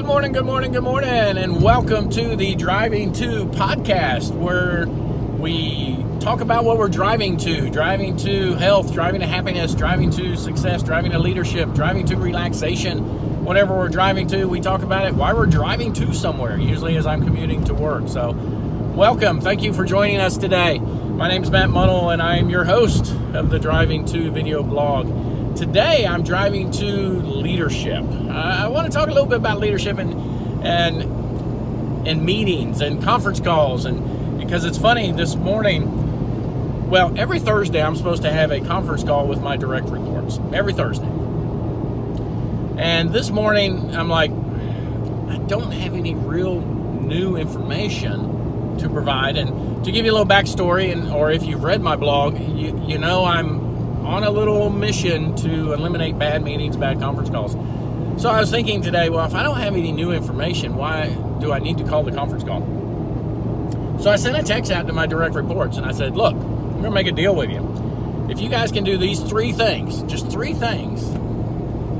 Good morning, and welcome to the Driving To podcast, where we talk about what we're driving to health, driving to happiness, driving to success, driving to leadership, driving to relaxation. Whatever we're driving to, we talk about it, why we're driving to somewhere, usually as I'm commuting to work. So, welcome. Thank you for joining us today. My name is Matt Munnell, and I am your host of the Driving To video blog. Today, I'm driving to leadership. I want to talk a little bit about leadership and meetings and conference calls, and because it's funny, this morning, well, every Thursday I'm supposed to have a conference call with my direct reports. Every Thursday. And this morning, I'm like, I don't have any real new information to provide. And to give you a little backstory, or if you've read my blog, you know I'm on a little mission to eliminate bad meetings, bad conference calls. So I was thinking today, well, if I don't have any new information, why do I need to call the conference call? So I sent a text out to my direct reports, and I said, look, I'm going to make a deal with you. If you guys can do these three things, just three things,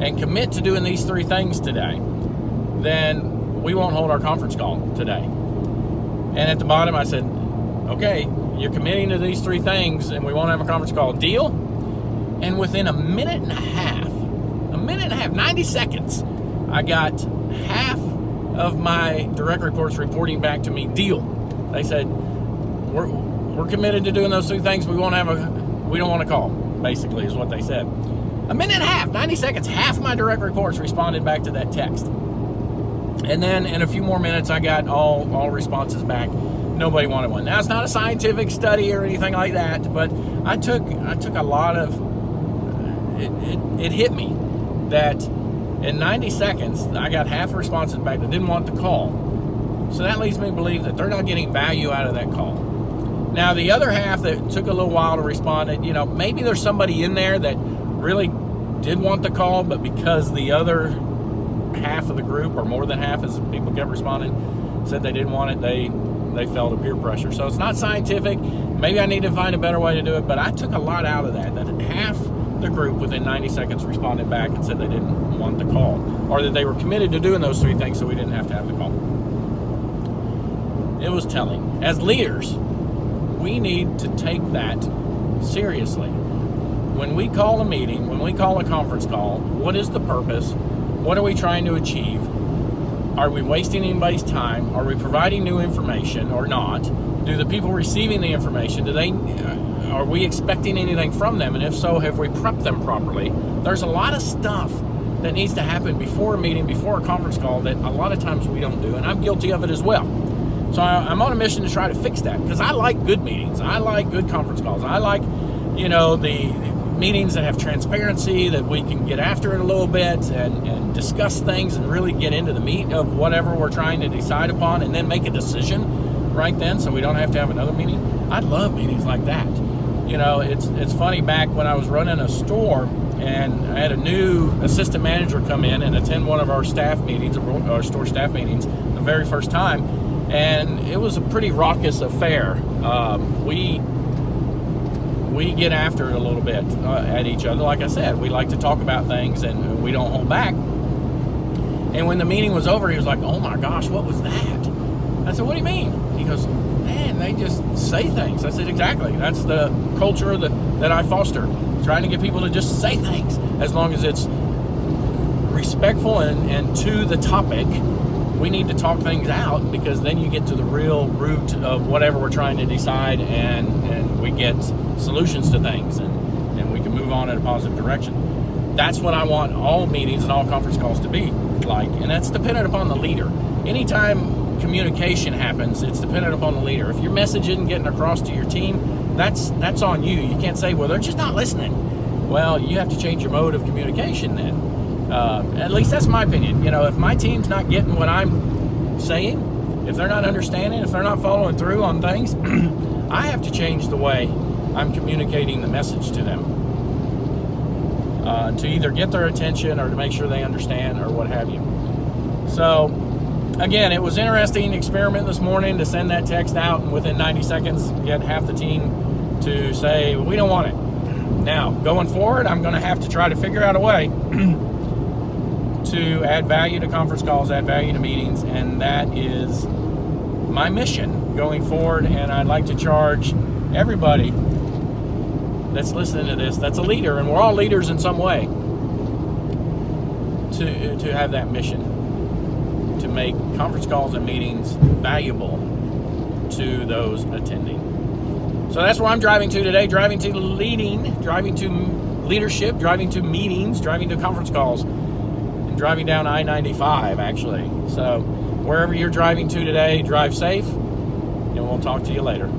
and commit to doing these three things today, then we won't hold our conference call today. And at the bottom, I said, okay, you're committing to these three things, and we won't have a conference call. Deal? And within a minute and a half, 90 seconds, I got half of my direct reports reporting back to me, deal. They said, we're committed to doing those three things. We don't want to call, basically, is what they said. A minute and a half, 90 seconds, half my direct reports responded back to that text. And then in a few more minutes, I got all responses back. Nobody wanted one. Now, it's not a scientific study or anything like that, but I took a lot of, it hit me that in 90 seconds, I got half the responses back that didn't want the call. So that leads me to believe that they're not getting value out of that call. Now, the other half that took a little while to respond, maybe there's somebody in there that really did want the call, but because the other half of the group, or more than half, as people kept responding, said they didn't want it, they fell to peer pressure. So it's not scientific. Maybe I need to find a better way to do it, but I took a lot out of that half the group within 90 seconds responded back and said they didn't want the call, or that they were committed to doing those three things, so we didn't have to have the call. It was telling. As leaders, we need to take that seriously. When we call a meeting, when we call a conference call, what is the purpose? What are we trying to achieve? Are we wasting anybody's time? Are we providing new information or not? Do the people receiving the information, are we expecting anything from them? And if so, have we prepped them properly? There's a lot of stuff that needs to happen before a meeting, before a conference call, that a lot of times we don't do, and I'm guilty of it as well. So I'm on a mission to try to fix that, because I like good meetings. I like good conference calls. I like, the meetings that have transparency, that we can get after it a little bit and discuss things and really get into the meat of whatever we're trying to decide upon, and then make a decision right then, so we don't have to have another meeting. I love meetings like that. It's funny, back when I was running a store and I had a new assistant manager come in and attend one of our staff meetings, our store staff meetings, the very first time, and it was a pretty raucous affair. We get after it a little bit at each other. Like I said, we like to talk about things and we don't hold back. And when the meeting was over, he was like, oh my gosh, what was that? I said, what do you mean? He goes, man, they just say things. I said, exactly. That's the culture that I foster. Trying to get people to just say things, as long as it's respectful and to the topic. We need to talk things out, because then you get to the real root of whatever we're trying to decide, and we get solutions to things, and we can move on in a positive direction. That's what I want all meetings and all conference calls to be like, and that's dependent upon the leader. Anytime communication happens, it's dependent upon the leader. If your message isn't getting across to your team, that's on you. You can't say, well, they're just not listening. Well, you have to change your mode of communication then. At least that's my opinion. If my team's not getting what I'm saying, if they're not understanding, if they're not following through on things, I have to change the way I'm communicating the message to them, to either get their attention or to make sure they understand, or what have you. So, again, it was an interesting experiment this morning to send that text out, and within 90 seconds get half the team to say, we don't want it. Now, going forward, I'm going to have to try to figure out a way to add value to conference calls, add value to meetings, and that is my mission going forward. And I'd like to charge everybody that's listening to this, that's a leader, and we're all leaders in some way, to have that mission to make conference calls and meetings valuable to those attending. So that's where I'm driving to today, driving to leadership, driving to meetings, driving to conference calls, and driving down I-95 actually. So wherever you're driving to today, drive safe, and we'll talk to you later.